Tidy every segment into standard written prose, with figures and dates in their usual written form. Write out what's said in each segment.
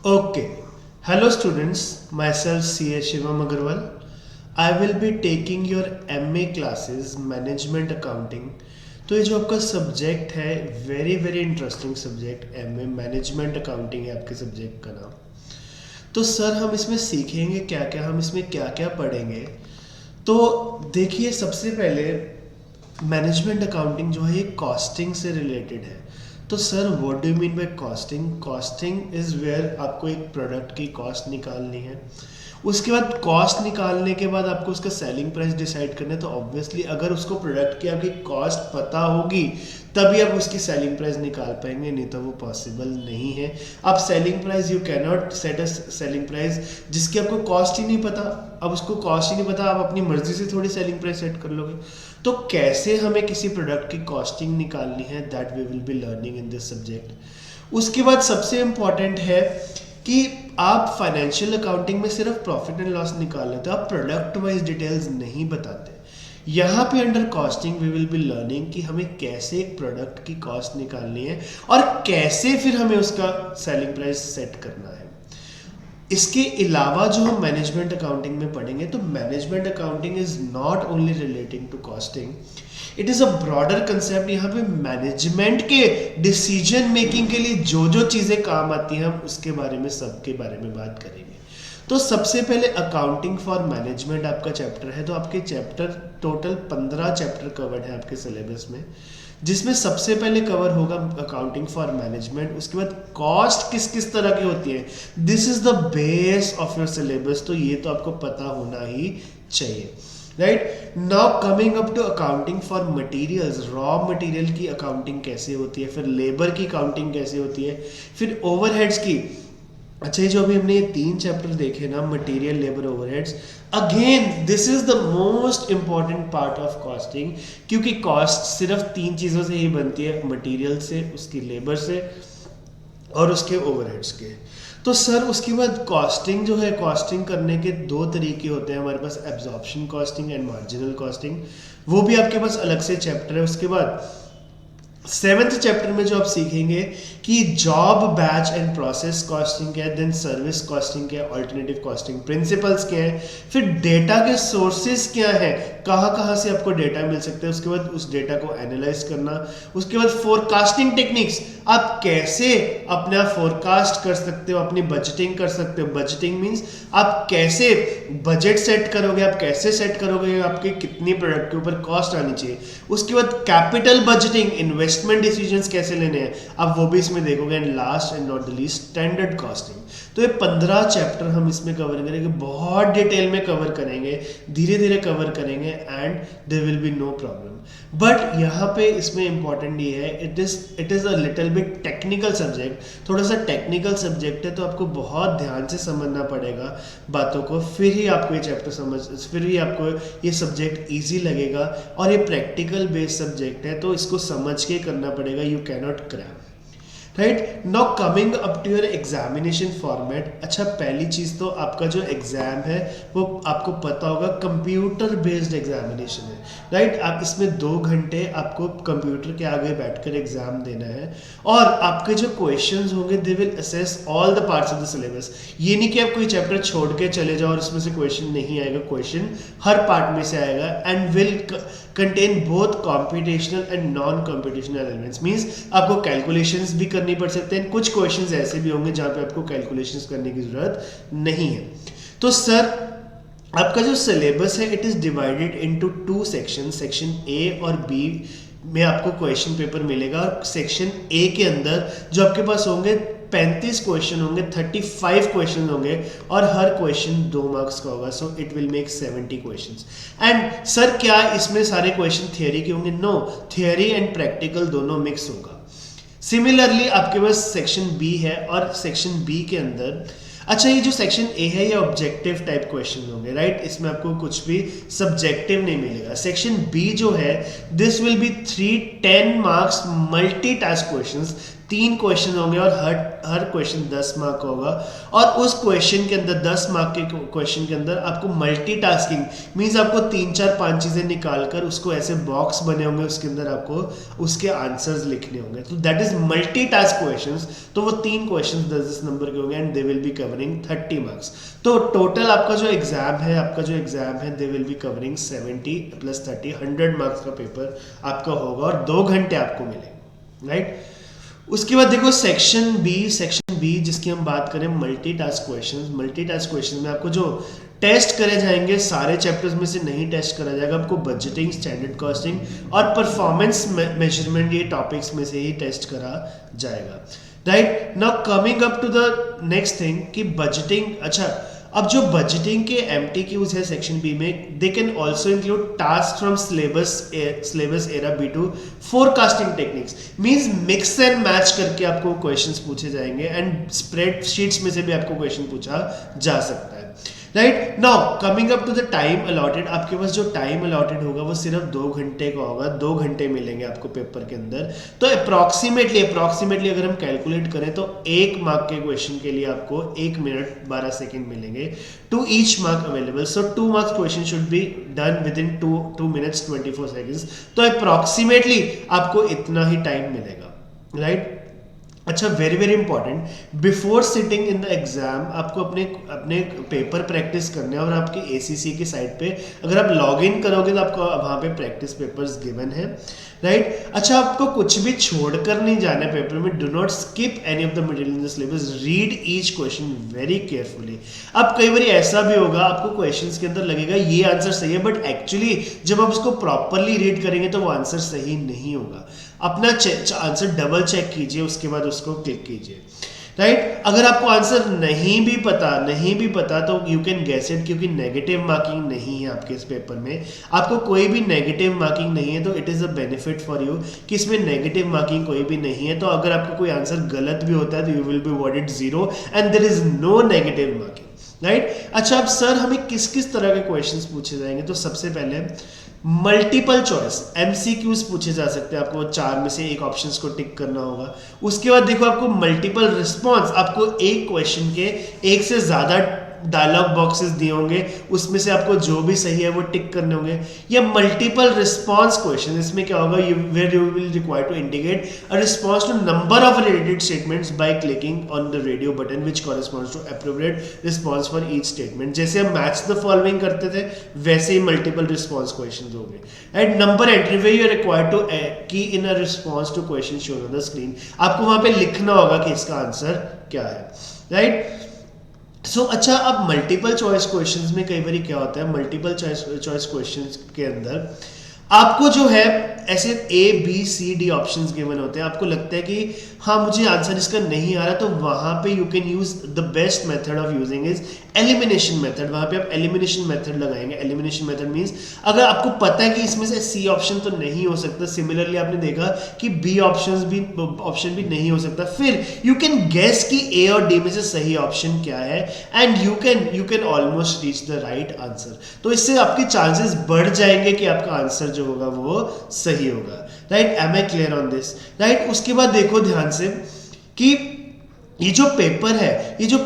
Okay. Hello students, myself CA Shivam Agarwal. I will be taking your MA classes Management Accounting. तो ये जो आपका subject है very very interesting subject MA management accounting है आपके subject का नाम। तो सर हम इसमें सीखेंगे क्या क्या, हम इसमें क्या क्या पढ़ेंगे। तो देखिए सबसे पहले मैनेजमेंट अकाउंटिंग जो है ये कॉस्टिंग से रिलेटेड है। तो sir what do you mean by costing? Costing is where आपको एक प्रोडक्ट की कॉस्ट निकालनी है। उसके बाद कॉस्ट निकालने के बाद आपको उसका सेलिंग प्राइस डिसाइड करना है। तो ऑब्वियसली अगर उसको प्रोडक्ट की आपकी कॉस्ट पता होगी तभी आप उसकी सेलिंग प्राइस निकाल पाएंगे, नहीं तो वो पॉसिबल नहीं है। आप selling price you can not set a selling price जिसकी आपको कॉस्ट ही नहीं पता। अब उसको कॉस्ट ही नहीं पता, आप अपनी मर्जी से थोड़ी सेलिंग प्राइस सेट कर लोगे। तो कैसे हमें किसी प्रोडक्ट की कॉस्टिंग निकालनी है, that we will be learning in this subject. उसके बाद सबसे इम्पॉर्टेंट है कि आप फाइनेंशियल अकाउंटिंग में सिर्फ प्रॉफिट एंड लॉस निकाल लेते हो, आप प्रोडक्ट वाइज डिटेल्स नहीं बताते। यहाँ पे under costing we will be learning कि हमें कैसे एक प्रोडक्ट की कॉस्ट निकालनी है और कैसे फिर हमें उसका सेलिंग प्राइस सेट करना है। इसके अलावा जो हम मैनेजमेंट अकाउंटिंग में पढ़ेंगे, तो management accounting is not only relating to costing, it is a broader concept. यहाँ पे मैनेजमेंट के डिसीजन मेकिंग के लिए जो जो चीज़ें काम आती हैं हम उसके बारे में, सबके बारे में बात करेंगे। तो सबसे पहले अकाउंटिंग फॉर मैनेजमेंट आपका चैप्टर है। तो आपके चैप्टर टोटल 15 चैप्टर कवर्ड है आपके सिलेबस में, जिसमें सबसे पहले कवर होगा अकाउंटिंग फॉर मैनेजमेंट। उसके बाद कॉस्ट किस किस तरह की होती है, this is the base of your syllabus. तो ये तो आपको पता होना ही चाहिए, right. Now coming up to accounting for materials, raw material की अकाउंटिंग कैसे होती है, फिर लेबर की अकाउंटिंग कैसे होती है, फिर ओवरहेड्स की। अच्छा ये जो अभी हमने ये 3 चैप्टर देखे ना, material, labour, overheads, again this is the most important part of costing, क्योंकि कॉस्ट सिर्फ 3 चीज़ों से ही बनती है, मटेरियल से, उसकी लेबर से और उसके ओवरहेड्स के। तो सर उसके बाद कॉस्टिंग जो है, कॉस्टिंग करने के 2 तरीके होते हैं हमारे पास, absorption costing and marginal costing. वो भी आपके पास अलग से चैप्टर है। उसके बाद 7th चैप्टर में जो आप सीखेंगे कि job batch and process costing क्या है, देन सर्विस कॉस्टिंग क्या है, अल्टरनेटिव कॉस्टिंग प्रिंसिपल्स क्या है, फिर डेटा के सोर्सेज क्या है, कहाँ कहाँ से आपको डेटा मिल सकता है, उसके बाद उस डेटा को एनालाइज करना। उसके बाद फोरकास्टिंग टेक्निक्स, आप कैसे अपना फोरकास्ट कर सकते हो, अपनी बजटिंग कर सकते हो। बजटिंग मीन्स आप कैसे बजट सेट करोगे, आप कैसे सेट करोगे आपके कितनी प्रोडक्ट के ऊपर कॉस्ट आनी चाहिए। उसके बाद कैपिटल बजटिंग, इन्वेस्टमेंट डिसीजंस कैसे लेने हैं, आप वो भी इसमें देखोगे। And last and not the least standard costing. तो ये 15 चैप्टर हम इसमें कवर करेंगे, बहुत डिटेल में कवर करेंगे, धीरे धीरे कवर करेंगे and there will be no problem. But यहाँ पे इसमें इंपॉर्टेंट ये है, it is a little bit technical subject, थोड़ा सा टेक्निकल सब्जेक्ट है, तो आपको बहुत ध्यान से समझना पड़ेगा बातों को, फिर ही आपको ये चैप्टर फिर ही आपको ये सब्जेक्ट ईजी लगेगा। और ये प्रैक्टिकल बेस्ड सब्जेक्ट है, तो इसको समझ के करना पड़ेगा, you can not crack, right. Now coming up to your examination format. अच्छा पहली चीज़ तो आपका जो एग्ज़ाम है वो आपको पता होगा कंप्यूटर बेस्ड एग्जामिनेशन है, राइट। आप इसमें 2 घंटे आपको कंप्यूटर के आगे बैठकर एग्जाम देना है, और आपके जो क्वेश्चंस होंगे they will assess all the parts of the syllabus. ये नहीं कि आप कोई चैप्टर छोड़ के चले जाओ और उसमें से क्वेश्चन नहीं आएगा, क्वेश्चन हर पार्ट में से आएगा and will contain both computational and non computational elements. Means आपको कैलकुलेशंस भी करनी पड़ सकते हैं, कुछ क्वेश्चंस ऐसे भी होंगे जहाँ पे आपको कैलकुलेशंस करने की ज़रूरत नहीं है। तो सर आपका जो सिलेबस है it is divided into 2 section, section A और बी में आपको क्वेश्चन पेपर मिलेगा। और सेक्शन ए के अंदर जो आपके पास होंगे 35 क्वेश्चन होंगे, 35 क्वेश्चन होंगे, और हर क्वेश्चन 2 मार्क्स का होगा। So it will make 70 questions. And sir क्या इसमें सारे क्वेश्चन थियोरी के होंगे? नो, थियोरी एंड प्रैक्टिकल दोनों मिक्स होगा। सिमिलरली आपके पास सेक्शन बी है, और सेक्शन बी के अंदर, अच्छा ये जो सेक्शन ए है ये ऑब्जेक्टिव टाइप क्वेश्चन होंगे, राइट। इसमें आपको कुछ भी सब्जेक्टिव नहीं मिलेगा। सेक्शन बी जो है this will be 3 10 marks multi task questions, 3 question होंगे और हर क्वेश्चन 10 मार्क का होगा। और उस क्वेश्चन के अंदर 10 मार्क के क्वेश्चन के अंदर आपको मल्टीटास्किंग मींस आपको 3-4-5 चीज़ें निकाल कर उसको ऐसे बॉक्स बने होंगे, उसके अंदर आपको उसके आंसर्स लिखने होंगे। तो दैट इज मल्टीटास्क क्वेश्चंस। तो वो 3 क्वेश्चन 10-10 नंबर के होंगे and they will be covering 30 marks. तो टोटल आपका जो एग्जाम है they will be covering 70 + 30 100 marks का पेपर आपका होगा और 2 घंटे आपको मिलेंगे, राइट। उसके बाद देखो सेक्शन बी जिसकी हम बात करें मल्टीटास्क क्वेश्चंस में आपको जो टेस्ट करे जाएंगे सारे चैप्टर्स में से नहीं टेस्ट करा जाएगा, आपको बजटिंग, स्टैंडर्ड कॉस्टिंग और परफॉर्मेंस मेजरमेंट ये टॉपिक्स में से ही टेस्ट करा जाएगा, right. Now coming up to the next thing कि बजटिंग। अच्छा, अब जो बजटिंग के MTQs है सेक्शन बी में, they can also include task from syllabus era B2 forecasting techniques means mix and match करके आपको क्वेश्चंस पूछे जाएंगे एंड स्प्रेडशीट्स में से भी आपको क्वेश्चन पूछा जा सकता है, right. Now coming up to the time allotted, आपके पास जो टाइम अलॉटेड होगा वो सिर्फ 2 घंटे का होगा, 2 घंटे मिलेंगे आपको पेपर के अंदर। तो अप्रॉक्सीमेटली अगर हम कैलकुलेट करें तो 1 मार्क के क्वेश्चन के लिए आपको 1 मिनट 12 सेकेंड मिलेंगे to each mark available. So 2 marks question should be done within 2 minutes 24 seconds. तो अप्रॉक्सीमेटली आपको इतना ही टाइम मिलेगा, राइट। अच्छा, very important, before sitting in the exam आपको अपने पेपर प्रैक्टिस करने हैं और आपके ACC की साइट पे अगर आप लॉग इन करोगे तो आपको वहाँ पे प्रैक्टिस पेपर्स गिवन है, राइट। अच्छा, आपको कुछ भी छोड़कर नहीं जाना है पेपर में। Do not skip any of the material in the syllabus, read each question very carefully. अब कई बार ऐसा भी होगा आपको क्वेश्चंस के अंदर लगेगा ये आंसर सही है, बट एक्चुअली जब आप उसको प्रॉपरली रीड करेंगे तो वो आंसर सही नहीं होगा। अपना आंसर डबल चेक कीजिए, उसके बाद उसको क्लिक कीजिए, राइट। अगर आपको आंसर नहीं भी पता तो यू कैन गेस इट, क्योंकि नेगेटिव मार्किंग नहीं है आपके इस पेपर में, आपको कोई भी नेगेटिव मार्किंग नहीं है। तो it is a benefit for you कि इसमें नेगेटिव मार्किंग कोई भी नहीं है। तो अगर आपको कोई आंसर गलत भी होता है तो you will be awarded 0 and there is no negative marking, right. अच्छा, अब सर हमें किस किस तरह के क्वेश्चंस पूछे जाएंगे? तो सबसे पहले मल्टीपल चॉइस MCQs पूछे जा सकते हैं, आपको 4 में से एक ऑप्शंस को टिक करना होगा। उसके बाद देखो आपको मल्टीपल रिस्पॉन्स, आपको एक क्वेश्चन के एक से ज्यादा डायलॉग बॉक्सेस दिए होंगे, उसमें से आपको जो भी सही है वो टिक करने होंगे। या मल्टीपल रिस्पॉन्स क्वेश्चन, इसमें क्या होगा, where you will require to indicate a response to number of related statements by clicking on the radio button which corresponds to appropriate response for each statement. जैसे हम मैच द फॉलोइंग करते थे वैसे ही multiple response question होंगे। And number entry way you are required to key in a response to question shown on the screen, आपको वहां पे लिखना होगा कि इसका आंसर क्या है, राइट। सो अच्छा, अब मल्टीपल चॉइस क्वेश्चंस में कई बार क्या होता है, मल्टीपल चॉइस क्वेश्चंस के अंदर आपको जो है ऐसे ABCD ऑप्शंस गिवन होते हैं। आपको लगता है कि हाँ मुझे आंसर इसका नहीं आ रहा, तो वहां पे you can use the best method of using is elimination method. वहां पे आप एलिमिनेशन मेथड लगाएंगे। एलिमिनेशन मेथड मींस अगर आपको पता है कि इसमें से C ऑप्शन तो नहीं हो सकता, सिमिलरली आपने देखा कि B ऑप्शन भी नहीं हो सकता, फिर यू कैन गेस कि A और D में से सही ऑप्शन क्या है and you can almost reach the right answer. तो इससे आपके चांसेस बढ़ जाएंगे कि आपका आंसर जो होगा वो सही होगा, right. Am I clear on this, right. उसके बाद देखो ध्यान से कि ये जो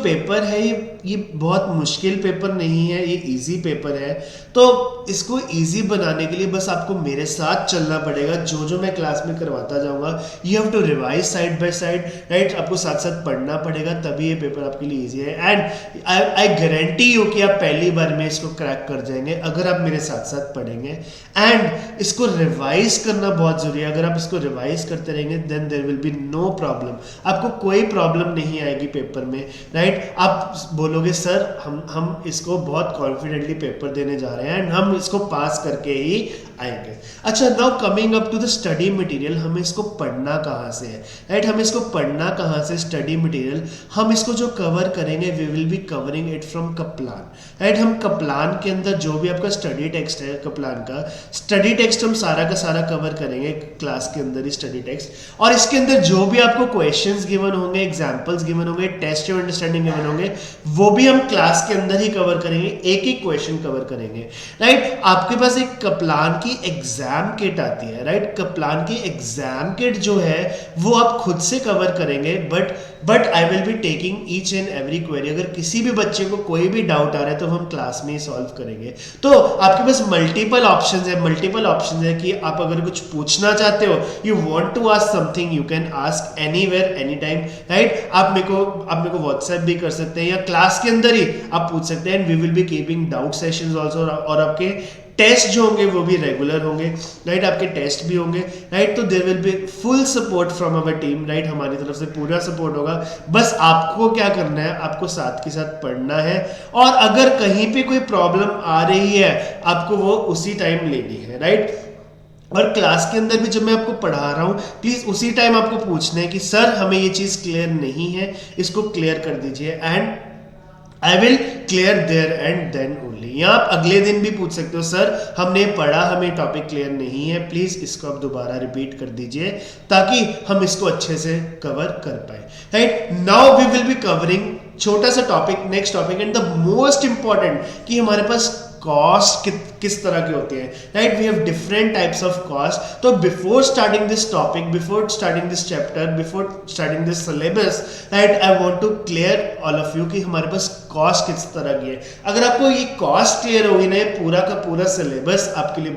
पेपर है ये बहुत मुश्किल पेपर नहीं है, ये इजी पेपर है। तो इसको इजी बनाने के लिए बस आपको मेरे साथ चलना पड़ेगा। जो मैं क्लास में करवाता जाऊंगा you have to revise side by side, right. आपको साथ साथ पढ़ना पड़ेगा, तभी ये पेपर आपके लिए इजी है। एंड आई गारंटी यू कि आप पहली बार में इसको क्रैक कर जाएंगे अगर आप मेरे साथ साथ पढ़ेंगे। एंड इसको रिवाइज करना बहुत जरूरी है। अगर आप इसको रिवाइज करते रहेंगे then there will be no problem, आपको कोई प्रॉब्लम नहीं आएगी पेपर में, राइट। आप बोलोगे सर हम इसको बहुत कॉन्फिडेंटली पेपर देने जा रहे हैं एंड हम इसको पास करके ही आएंगे। अच्छा, now coming up to the study material, हमें इसको पढ़ना कहाँ से है, राइट। हमें इसको पढ़ना कहाँ से, स्टडी मटेरियल हम इसको जो कवर करेंगे we will be covering it from Kaplan, right. हम कप्लान के अंदर जो भी आपका स्टडी टेक्स्ट है, कप्लान का स्टडी टेक्स्ट हम सारा का सारा कवर करेंगे क्लास के अंदर ही स्टडी टेक्स्ट। और इसके अंदर जो भी आपको क्वेश्चंस गिवन होंगे, एग्जांपल एग्जांपल्स गिवन होंगे, टेस्ट ऑफ अंडरस्टैंडिंग गिवन होंगे, वो भी हम क्लास के अंदर ही कवर करेंगे, एक एक क्वेश्चन कवर करेंगे, राइट। आपके पास एक कप्लान की एग्जाम किट आती है, राइट। कप्लान की एग्जाम किट जो है वो आप खुद से कवर करेंगे, but I will be taking each and every query. अगर किसी भी बच्चे को कोई भी डाउट आ रहा है तो हम क्लास में ही सॉल्व करेंगे। तो आपके पास मल्टीपल ऑप्शंस है कि आप अगर कुछ पूछना चाहते हो, you want to ask something, you can ask anywhere any time, right. आप मेरे को व्हाट्सएप भी कर सकते हैं या क्लास के अंदर ही आप पूछ सकते हैं, and we will be keeping doubt sessions also, और आपके टेस्ट जो होंगे वो भी रेगुलर होंगे, राइट। आपके टेस्ट भी होंगे, राइट। तो there will be full support from our team, right. हमारी तरफ से पूरा सपोर्ट होगा। बस आपको क्या करना है, आपको साथ के साथ पढ़ना है, और अगर कहीं पे कोई प्रॉब्लम आ रही है आपको वो उसी टाइम लेनी है, राइट। और क्लास के अंदर भी जब मैं आपको पढ़ा रहा हूँ प्लीज उसी टाइम आपको पूछना है कि सर हमें ये चीज क्लियर नहीं है, इसको क्लियर कर दीजिए, and I will clear there and then only. या आप अगले दिन भी पूछ सकते हो, सर हमने पढ़ा, हमें टॉपिक क्लियर नहीं है, प्लीज इसको आप दोबारा रिपीट कर दीजिए ताकि हम इसको अच्छे से कवर कर पाए, right. Now we will be covering छोटा सा topic, next topic, and the most important कि हमारे पास कॉस्ट किस तरह की होती है, right. We have different types of cost. तो before starting this topic, before starting this chapter, before starting this syllabus, right, I want to clear all of you कि हमारे पास कॉस्ट किस तरह की है। अगर आपको ये कॉस्ट क्लियर होगी ना, ये पूरा का पूरा सिलेबस आपके लिए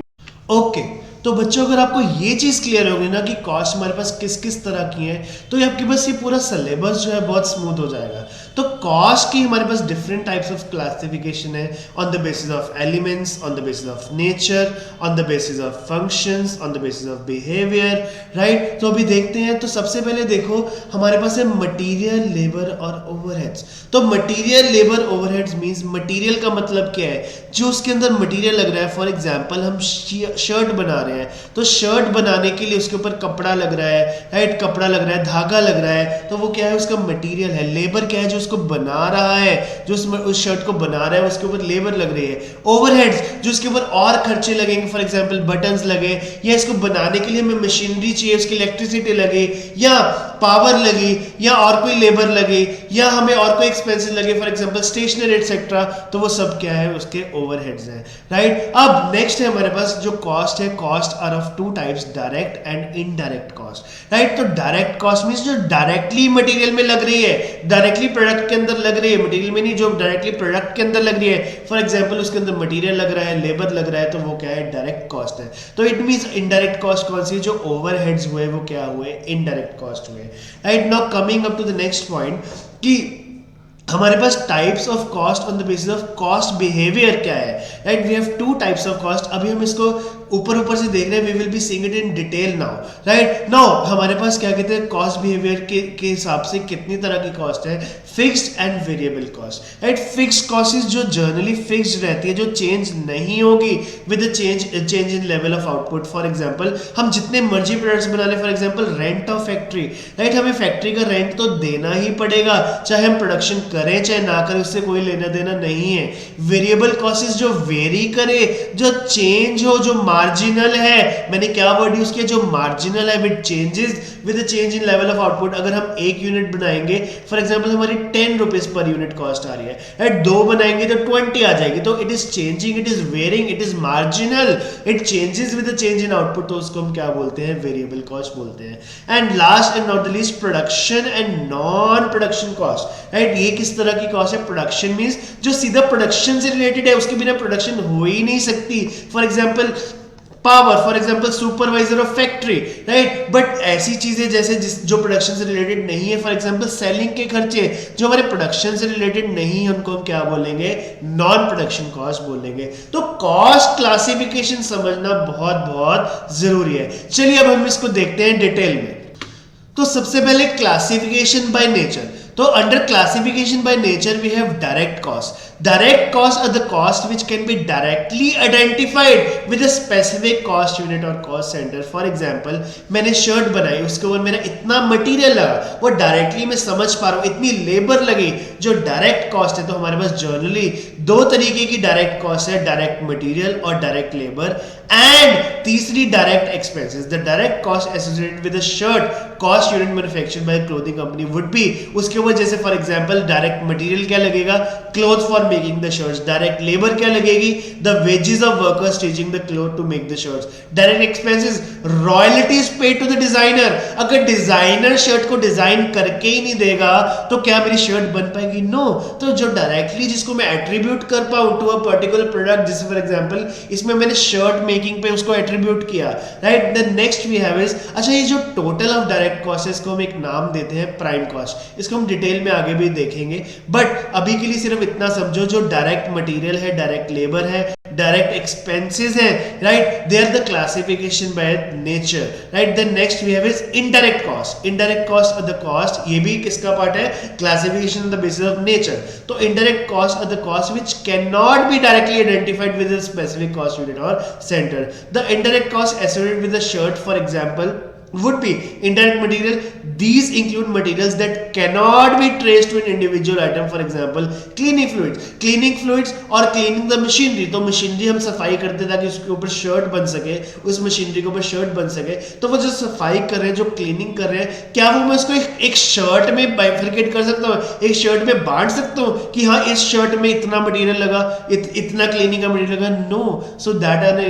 ओके। तो बच्चों अगर आपको ये चीज क्लियर होगी ना कि कॉस्ट हमारे पास किस किस तरह की है, तो ये आपके पास ये पूरा सिलेबस जो है बहुत स्मूथ हो जाएगा। तो कॉस्ट की हमारे पास डिफरेंट टाइप्स ऑफ क्लासिफिकेशन है, on the basis of elements, on the basis of nature, on the basis of functions, on the basis of behaviour, right. तो अभी देखते हैं। तो सबसे पहले देखो हमारे पास है मटेरियल, लेबर और ओवरहेड्स। तो material, labour, overheads means material का मतलब क्या है, जो उसके अंदर मटेरियल लग रहा है। फॉर एग्जांपल हम शर्ट बना रहे हैं, तो शर्ट बनाने के लिए उसके ऊपर कपड़ा लग रहा है, राइट, कपड़ा लग रहा है, धागा लग रहा है, तो वो क्या है, उसका मटेरियल है। लेबर क्या है, जो उसको बना रहा है, जो उस शर्ट को बना रहा है, उसके ऊपर लेबर लग रही है। ओवरहेड्स जो उसके ऊपर और खर्चे लगेंगे, फॉर एग्जांपल बटन्स लगे, या इसको बनाने के लिए हमें मशीनरी चाहिए, उसकी इलेक्ट्रिसिटी लगे, या पावर लगी, या और कोई लेबर लगे, या हमें और कोई एक्सपेंसेस लगे, फॉर एग्जांपल स्टेशनरी एटसेट्रा, तो वो सब क्या है, उसके ओवरहेड्स हैं, राइट। अब नेक्स्ट है हमारे पास जो कॉस्ट है, cost are of two types, direct and indirect cost, right. तो डायरेक्ट कॉस्ट मींस जो डायरेक्टली मटेरियल में लग रही है, डायरेक्टली प्रोडक्ट के अंदर लग रही है, मटेरियल में नहीं, जो डायरेक्टली प्रोडक्ट के अंदर लग रही है। फॉर एग्जांपल उसके अंदर मटेरियल लग रहा है, लेबर लग रहा है, तो वो क्या है, डायरेक्ट कॉस्ट है। तो इट मींस इनडायरेक्ट कॉस्ट कौन सी है, जो ओवरहेड्स हुए वो क्या हुए, इनडायरेक्ट कॉस्ट हुए, right. Now coming up to the next point कि हमारे पास types of cost on the basis of cost behaviour क्या है, right. We have two types of cost. अभी हम इसको ऊपर से देख रहे हैं, we will be seeing it in detail now, right. Now हमारे पास क्या कहते हैं, कॉस्ट बिहेवियर के हिसाब से कितनी तरह की कॉस्ट है, fixed and variable cost, right. Fixed cost जो जनरली फिक्स्ड रहती है, जो चेंज नहीं होगी with change in level of output. For example हम जितने मर्जी प्रोडक्ट्स बना ले, for example rent of factory, right, हमें फैक्ट्री का रेंट तो देना ही पड़ेगा, चाहे हम प्रोडक्शन करें चाहे ना करें, उससे कोई लेना देना नहीं है। वेरिएबल कॉस्ट जो वेरी करे, जो चेंज हो, जो मार्जिनल है, मैंने क्या वर्ड यूज किया, जो मार्जिनल है, with changes with the change in level of output. अगर हम एक यूनिट बनाएंगे, फॉर एग्जांपल हमारी 10 रुपीज पर यूनिट कॉस्ट आ रही है, राइट, 2 बनाएंगे तो 20 आ जाएगी, तो it is changing, it is varying, it is marginal, it changes with the change in output, तो उसको हम क्या बोलते हैं, वेरिएबल कॉस्ट बोलते हैं। And last and not the least, production and non production cost, right. ये किस तरह की कॉस्ट है, प्रोडक्शन मींस जो सीधा प्रोडक्शन से रिलेटेड है, उसके बिना प्रोडक्शन हो ही नहीं सकती। For example power, for example supervisor of factory, right. But ऐसी चीजें जैसे जो प्रोडक्शन से रिलेटेड नहीं है, फॉर एग्जांपल सेलिंग के खर्चे जो हमारे प्रोडक्शन से रिलेटेड नहीं है, उनको हम क्या बोलेंगे, नॉन प्रोडक्शन कॉस्ट बोलेंगे। तो कॉस्ट क्लासिफिकेशन समझना बहुत बहुत जरूरी है। चलिए अब हम इसको देखते हैं डिटेल में। तो सबसे पहले क्लासिफिकेशन बाय नेचर। तो under classification by nature we have direct cost. Direct costs are the cost which can be directly identified with a specific cost unit or cost center. For example, मैंने shirt बनाई, उसके ऊपर मेरा इतना material लगा, वो directly मैं समझ पा रहा हूँ, इतनी लेबर लगी, जो डायरेक्ट कॉस्ट है। तो हमारे पास जनरली दो तरीके की डायरेक्ट कॉस्ट है, डायरेक्ट मटेरियल और डायरेक्ट लेबर। एंड तीसरी direct expenses, the direct cost associated with the shirt cost unit manufactured by clothing company would be, उसके ऊपर जैसे फॉर एग्जांपल डायरेक्ट मटेरियल क्या लगेगा, cloth for making the shirts, direct labour क्या लगेगी, the wages of workers stitching the cloth to make the shirts, direct expenses royalties paid to the designer, अगर designer shirt को design करके ही नहीं देगा तो क्या मेरी शर्ट बन पाएगी, नो तो जो डायरेक्टली जिसको मैं एट्रीब्यूट कर पाऊं टू अ पर्टिकुलर प्रोडक्ट, जैसे फॉर एग्जांपल इसमें मैंने शर्ट मेकिंग पे उसको एट्रीब्यूट किया, right. The next we have is, अच्छा ये जो टोटल ऑफ डायरेक्ट कॉस्ट है इसको हम एक नाम देते हैं प्राइम कॉस्ट, इसको हम डिटेल में आगे भी देखेंगे, बट अभी के लिए सिर्फ इतना समझो जो डायरेक्ट मटेरियल है, डायरेक्ट लेबर है, डायरेक्ट एक्सपेंसेस है, right, they are the classification by nature, right. The next we have is indirect cost, indirect cost of the cost, ये भी किसका पार्ट है, classification on the basis of nature, तो indirect cost of the cost which can not be directly identified with a specific cost unit और centre, the indirect cost associated with the shirt for example would be indirect material. These include materials that cannot be traced to an individual item, for example cleaning fluids और cleaning the machinery, तो machinery हम सफाई करते ताकि उसके ऊपर shirt बन सके, उस मशीनरी के ऊपर शर्ट बन सके, तो वो जो सफाई कर रहे हैं, जो क्लीनिंग कर रहे हैं, क्या वो मैं उसको एक शर्ट में बाइफरकेट कर सकता हूँ, एक शर्ट में बांट सकता हूँ कि हाँ इस शर्ट में इतना मटेरियल लगा, इतना क्लीनिंग का मटेरियल लगा, no, so that are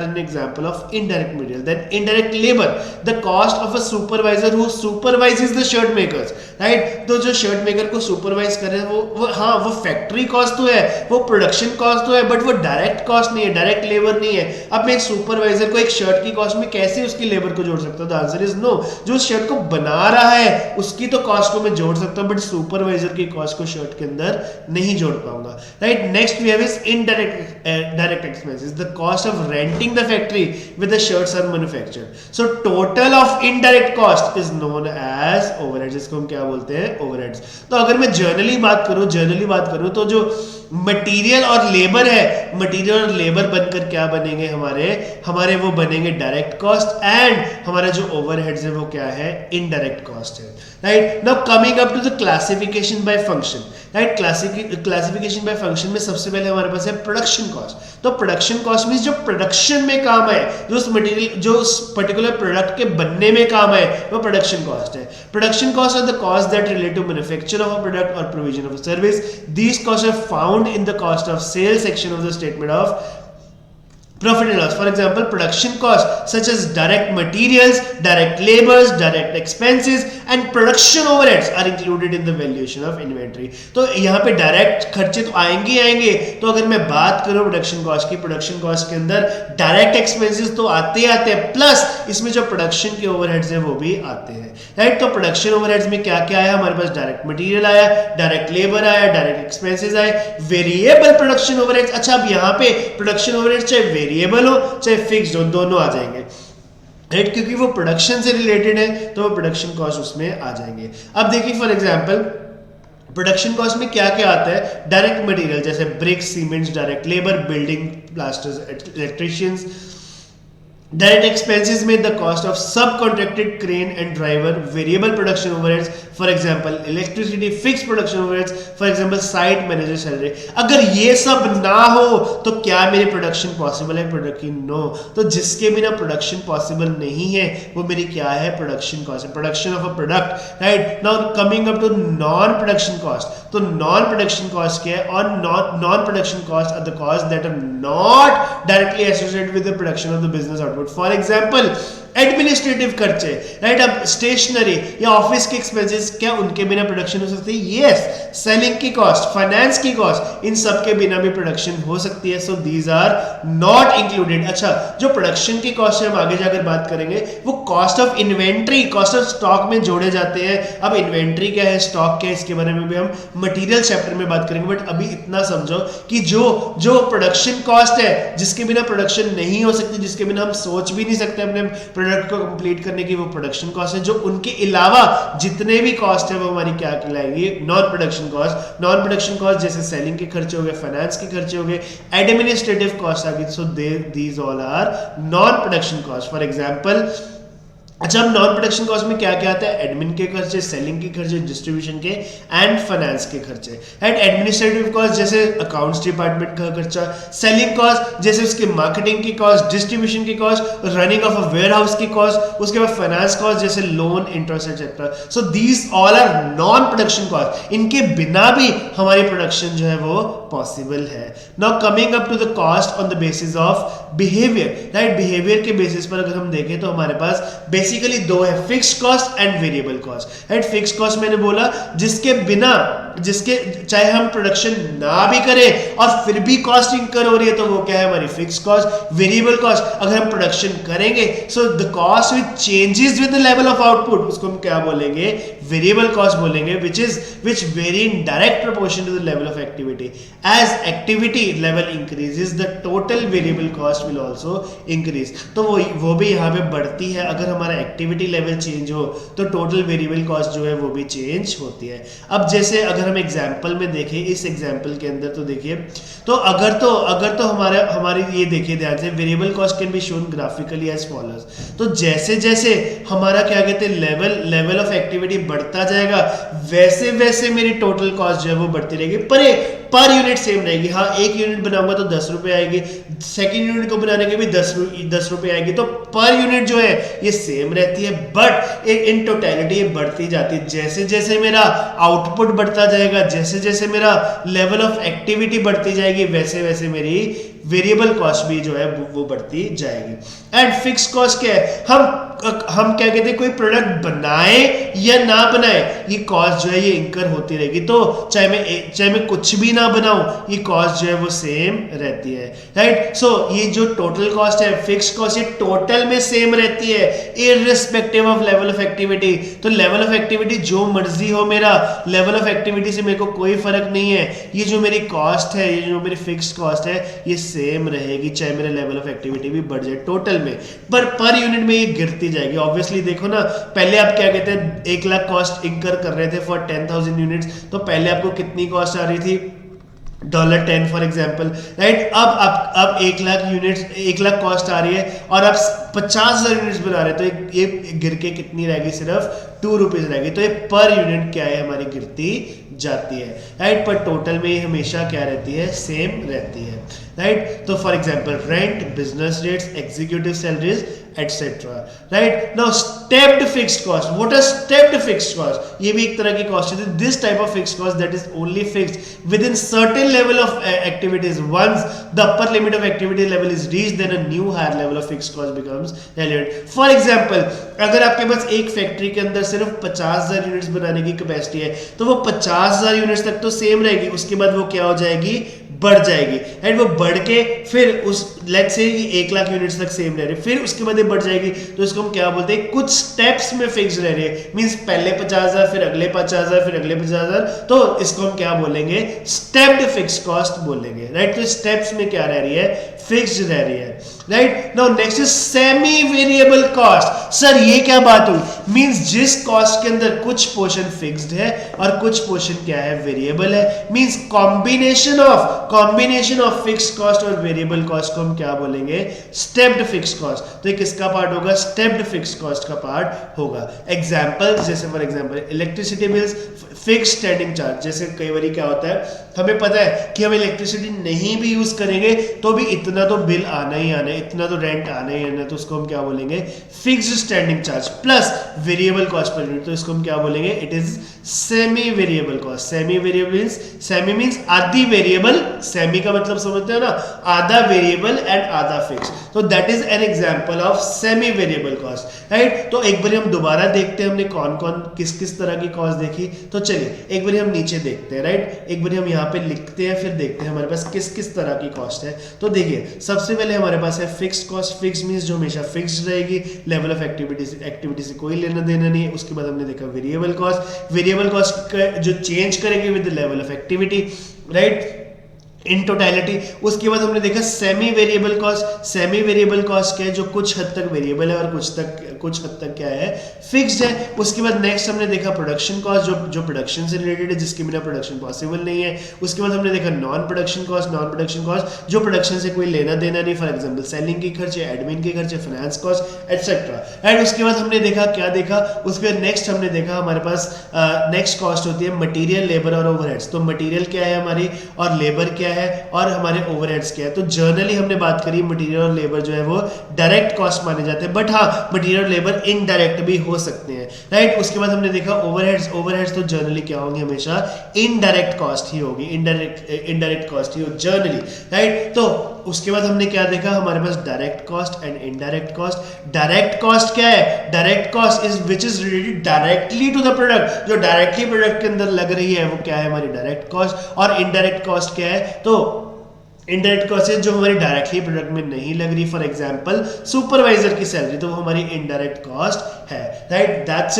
an example of indirect material. Then indirect labour, the cost of a supervisor who supervises the shirt makers, right, तो जो शर्ट मेकर को सुपरवाइज कर रहे हैं वो हाँ वो फैक्ट्री कॉस्ट तो है, वो प्रोडक्शन कॉस्ट तो है, बट वो डायरेक्ट कॉस्ट नहीं है, डायरेक्ट लेबर नहीं है। अब मैं एक सुपरवाइजर को एक शर्ट की कॉस्ट में कैसे उसकी लेबर को जोड़ सकता हूँ, द आंसर इज नो, जो शर्ट को बना रहा है उसकी तो कॉस्ट को मैं जोड़ सकता हूँ, बट सुपरवाइजर की कॉस्ट को शर्ट के अंदर नहीं जोड़ पाऊंगा, right. Next we have is indirect expenses, the cost of renting the factory with the shirts are manufactured, so total of indirect cost is known as overheads, इसको हम क्या बोलते हैं, ओवरहेड्स। तो अगर मैं जनरली बात करूं तो जो मटेरियल और लेबर है, मटेरियल और लेबर बनकर क्या बनेंगे, हमारे वो बनेंगे डायरेक्ट कॉस्ट, एंड हमारा जो ओवरहेड्स है वो क्या है, इनडायरेक्ट कॉस्ट है, right. Now coming up to the classification by function, right, classification by function में सबसे पहले हमारे पास है प्रोडक्शन कॉस्ट, तो प्रोडक्शन कॉस्ट मींस जो प्रोडक्शन में काम है, जो उस मटेरियल जो उस पर्टिकुलर प्रोडक्ट के बनने में काम है, वो प्रोडक्शन कॉस्ट है। Production cost are the cost that relate to manufacture of a product और provision of a service, these cost are found in the cost of sale section of the statement of profit and loss. For example, production costs such as direct materials, direct labors, direct expenses and production overheads are included in the valuation of inventory. तो यहाँ पे direct खर्चे तो आएंगे, तो अगर मैं बात करूँ प्रोडक्शन कॉस्ट की, प्रोडक्शन कॉस्ट के अंदर डायरेक्ट एक्सपेंसेस तो आते हैं, प्लस इसमें जो प्रोडक्शन के ओवरहेड्स हैं वो भी आते हैं, राइट। तो प्रोडक्शन ओवरहेड्स में क्या क्या आया, हमारे पास डायरेक्ट मटेरियल आया, डायरेक्ट लेबर आया, डायरेक्ट एक्सपेंसेस आए, वेरिएबल प्रोडक्शन ओवरहेड्स, अच्छा अब यहाँ पे प्रोडक्शन ओवरहेड्स चाहे वेरिएबल हो चाहे फिक्स्ड हो, दोनों आ जाएंगे, राइट, क्योंकि वो प्रोडक्शन से रिलेटेड है तो वो प्रोडक्शन कॉस्ट उसमें आ जाएंगे। अब देखिए फॉर एग्जांपल प्रोडक्शन कॉस्ट में क्या क्या आता है, डायरेक्ट मटेरियल जैसे bricks, cements, direct labour, building, plasters, electricians, direct expenses में the cost of subcontracted crane and driver, variable production overheads for example electricity, fixed production overheads for example site manager salary. अगर ये सब ना हो तो क्या मेरी प्रोडक्शन पॉसिबल है, प्रोडक्ट की नो, तो जिसके बिना प्रोडक्शन पॉसिबल नहीं है वो मेरी क्या है, प्रोडक्शन कॉस्ट है, production of a product, right. Now coming up to non production cost, तो नॉन प्रोडक्शन कॉस्ट क्या है, और non production cost are the cost that are not directly associated with the production of the business output. For example administrative खर्चे, right, अब stationery या office के expenses, क्या उनके बिना प्रोडक्शन हो सकती है, यस। सेलिंग की कॉस्ट, फाइनेंस की कॉस्ट, इन सब के बिना भी प्रोडक्शन हो सकती है, so these are not included. अच्छा, जो प्रोडक्शन की कॉस्ट है हम आगे जाकर बात करेंगे, वो cost of inventory, cost of stock में जोड़े जाते हैं। अब इन्वेंट्री क्या है, स्टॉक क्या है, इसके बारे में भी हम मटेरियल चैप्टर में बात करेंगे, बट अभी इतना समझो कि जो प्रोडक्शन कॉस्ट है जिसके बिना प्रोडक्शन नहीं हो सकती, जिसके बिना हम सोच भी नहीं सकते अपने प्रोडक्ट को कंप्लीट करने की, वो प्रोडक्शन कॉस्ट है। जो उनके अलावा जितने भी कॉस्ट है वो हमारी क्या कहलाएगी, non production cost. Non production cost जैसे सेलिंग के खर्चे हो गए, फाइनेंस के खर्चे हो गए, एडमिनिस्ट्रेटिव कॉस्ट आ गई, so these all are non production cost. For example अच्छा, अब नॉन प्रोडक्शन कॉस्ट में क्या क्या आता है? एडमिन के खर्चे, सेलिंग के खर्चे, डिस्ट्रीब्यूशन के एंड फाइनेंस के खर्चे। एंड एडमिनिस्ट्रेटिव कॉस्ट जैसे अकाउंट्स डिपार्टमेंट का खर्चा, सेलिंग कॉस्ट जैसे उसके मार्केटिंग की कॉस्ट, डिस्ट्रीब्यूशन की cost, running of a warehouse की कॉस्ट, उसके बाद फाइनेंस कॉस्ट जैसे loan, interest etcetera. So these all are non production cost, इनके बिना भी हमारी प्रोडक्शन जो है वो पॉसिबल है। Now coming up to the cost on the basis of behaviour, right? Behaviour के बेसिस पर अगर हम देखें तो हमारे पास बेसिकली दो है, fixed cost and variable cost, right? Fixed cost मैंने बोला जिसके बिना, जिसके चाहे हम प्रोडक्शन ना भी करें और फिर भी कॉस्ट इंकर हो रही है तो वो क्या है? हमारी फिक्स्ड कॉस्ट। वेरिएबल कॉस्ट अगर हम प्रोडक्शन करेंगे, so the cost which changes with the level of output, उसको हम क्या बोलेंगे? वेरिएबल कॉस्ट बोलेंगे, which vary in direct proportion to the level of activity. As activity level increases the total variable cost will also increase. तो वो भी यहाँ पे बढ़ती है। अगर हमारा एक्टिविटी लेवल चेंज हो तो टोटल वेरिएबल कॉस्ट जो है वो भी चेंज होती है। अब जैसे अगर हम एग्जांपल में देखें, इस एग्जांपल के अंदर तो देखिए, तो अगर तो हमारी ये देखिए ध्यान से, variable cost can be shown graphically as follows. तो जैसे जैसे हमारा क्या कहते हैं लेवल ऑफ एक्टिविटी बढ़ता जाएगा, वैसे वैसे मेरी टोटल कॉस्ट जो है वो बढ़ती रहेगी, पर यूनिट सेम रहेगी। हाँ, एक यूनिट बनाऊंगा तो 10 रुपए आएगी, सेकेंड यूनिट को बनाने के भी 10 रुपए आएगी, तो पर यूनिट जो है ये सेम रहती है, बट इन टोटलिटी ये बढ़ती जाती है। जैसे जैसे मेरा आउटपुट बढ़ता जाएगा, जैसे जैसे मेरा लेवल ऑफ एक्टिविटी बढ़ती जाएगी, वैसे वैसे मेरी वेरिएबल कॉस्ट भी जो है वो बढ़ती जाएगी। एंड फिक्स कॉस्ट क्या है? हम क्या कहते हैं, कोई प्रोडक्ट बनाए या ना बनाए, ये कॉस्ट जो है ये इंकर होती रहेगी। तो चाहे मैं कुछ भी ना बनाऊं, ये कॉस्ट जो है वो सेम रहती है, राइट? सो ये जो टोटल कॉस्ट है, फिक्स कॉस्ट, ये टोटल में सेम रहती है irrespective of level of activity. तो लेवल ऑफ एक्टिविटी जो मर्जी हो, मेरा लेवल ऑफ एक्टिविटी से मेरे को कोई फर्क नहीं है। ये जो मेरी कॉस्ट है, ये जो मेरी फिक्स कॉस्ट है, ये सेम रहेगी, चाहे मेरा लेवल ऑफ एक्टिविटी भी बढ़ जाए टोटल में, पर यूनिट में ये गिरती जाएगी। ऑब्वियसली देखो ना, पहले आप क्या कहते हैं 1 लाख कॉस्ट इंकर कर रहे थे फॉर 10,000 यूनिट्स, तो पहले आपको कितनी कॉस्ट आ रही थी? $10 फॉर एग्जाम्पल, राइट? अब 1 लाख यूनिट्स, 1 लाख कॉस्ट आ रही है और आप 50,000 यूनिट्स बना रहे, तो ये गिर के कितनी रहेगी? सिर्फ 2 रुपीज रहेगी। तो ये पर यूनिट क्या है? हमारी गिरती जाती है, राइट? पर टोटल में ये हमेशा क्या रहती है? सेम रहती है, राइट? तो for example rent, business rates, executive salaries etcetera, right? Now stepped fixed cost, what are stepped fixed cost? ये भी एक तरह की कॉस्ट है। This type of fixed cost that is only fixed within certain level of activities. Once the upper limit of activity level is reached, then a new higher level of fixed cost becomes relevant. For example, अगर आपके पास एक factory के अंदर सिर्फ 50,000 units बनाने की capacity है, तो वो 50,000 यूनिट्स तक तो सेम रहेगी, उसके बाद वो क्या हो जाएगी? बढ़ जाएगी, एंड वो बढ़ के फिर उस लेट्स से 1 लाख यूनिट्स तक सेम रह रही है, फिर उसके बाद ये बढ़ जाएगी। तो इसको हम क्या बोलते हैं? कुछ स्टेप्स में फिक्स रह रही है, मींस पहले 50,000, फिर अगले 50,000, फिर अगले 50,000, तो इसको हम क्या बोलेंगे? स्टेप्ड फिक्स कॉस्ट बोलेंगे, राइट? तो स्टेप्स में क्या रह रही है? फिक्स्ड रह रही है, right? Now next is semi variable cost. Sir ये क्या बात हुई? मींस जिस कॉस्ट के अंदर कुछ पोर्शन फिक्स्ड है और कुछ पोर्शन क्या है? वेरिएबल है। Means combination of fixed cost और वेरिएबल कॉस्ट को हम क्या बोलेंगे? Stepped fixed cost. तो ये किसका पार्ट होगा? स्टेप्ड फिक्स्ड कॉस्ट का पार्ट होगा। एग्जांपल, जैसे for example electricity bills, fixed standing charge. जैसे कई बार क्या होता है, हमें पता है कि हम इलेक्ट्रिसिटी नहीं भी यूज करेंगे तो भी इतना तो बिल आना ही आना है, इतना तो रेंट आना ही आना है, तो उसको हम क्या बोलेंगे? Fixed standing charge plus variable cost per unit, तो इसको हम क्या बोलेंगे? It is semi variable cost. Semi means आधी वेरिएबल, सेमी का मतलब समझते हो ना, आधा वेरिएबल एंड आधा फिक्स। तो that is an example of semi variable cost, right? तो एक बार हम दोबारा देखते हैं हमने कौन कौन किस किस तरह की कॉस्ट देखी। तो चलिए एक बार हम नीचे देखते हैं, राइट? एक बार हम यहाँ पे लिखते हैं, फिर देखते हैं हमारे पास किस किस तरह की कॉस्ट है। तो देखिए सबसे पहले हमारे पास है फिक्स्ड कॉस्ट। फिक्स मींस जो हमेशा फिक्स्ड रहेगी, लेवल ऑफ एक्टिविटी से कोई लेना देना नहीं है। उसके बाद हमने देखा वेरिएबल कॉस्ट जो चेंज करेगी with the level of activity, right? In totality. उसके बाद हमने देखा semi variable cost. Semi variable cost क्या है, जो कुछ हद तक वेरिएबल है और कुछ हद तक क्या है, फिक्स्ड है। उसके बाद नेक्स्ट हमने देखा प्रोडक्शन कॉस्ट, जो प्रोडक्शन से रिलेटेड है, जिसके बिना प्रोडक्शन पॉसिबल नहीं है। उसके बाद हमने देखा नॉन प्रोडक्शन कॉस्ट जो प्रोडक्शन से कोई लेना देना नहीं, फॉर एग्जाम्पल सेलिंग के खर्चे, एडमिन के खर्चे, फाइनेंस कॉस्ट एटसेट्रा। एंड उसके बाद हमने देखा क्या देखा, उसके बाद नेक्स्ट हमने देखा हमारे पास नेक्स्ट कॉस्ट होती है मटेरियल, लेबर और ओवरहेड्स। तो मटेरियल क्या है हमारी और लेबर क्या है और हमारे ओवरहेड्स क्या है। तो जर्नली हमने बात करी मटेरियल और लेबर जो है वो डायरेक्ट कॉस्ट माने जाते हैं, बट हाँ मटेरियल और लेबर इनडायरेक्ट भी हो सकते हैं, राइट। उसके बाद हमने देखा ओवरहेड्स तो जर्नली क्या होंगे, हमेशा इनडायरेक्ट कॉस्ट ही होगी, इनडायरेक्ट कॉस्ट ही हो जर्नली, राइट। तो उसके बाद हमने क्या देखा, हमारे पास direct cost and indirect cost. Direct cost क्या है, direct cost is which is related directly to the product, जो डायरेक्टली प्रोडक्ट के अंदर लग रही है वो क्या है, हमारी डायरेक्ट कॉस्ट। और इनडायरेक्ट कॉस्ट क्या है, तो इनडायरेक्ट कॉस्ट जो हमारी डायरेक्टली प्रोडक्ट में नहीं लग रही, फॉर एग्जांपल सुपरवाइजर की सैलरी, तो वो हमारी इनडायरेक्ट कॉस्ट है, right. That's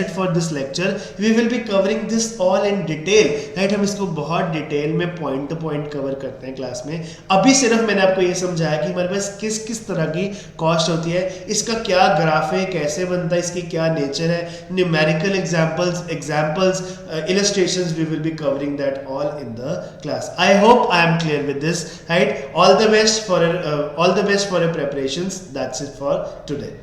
it for this lecture. We will be covering this all in detail, right. हम इसको बहुत डिटेल में पॉइंट टू पॉइंट कवर करते हैं क्लास में। अभी सिर्फ मैंने आपको ये समझाया कि हमारे पास किस किस तरह की कॉस्ट होती है, इसका क्या ग्राफ है, कैसे बनता है, इसकी क्या नेचर है, numerical examples illustrations, we will be covering that all in the class. I hope I am clear with this, right? All the best for your preparations. That's it for today.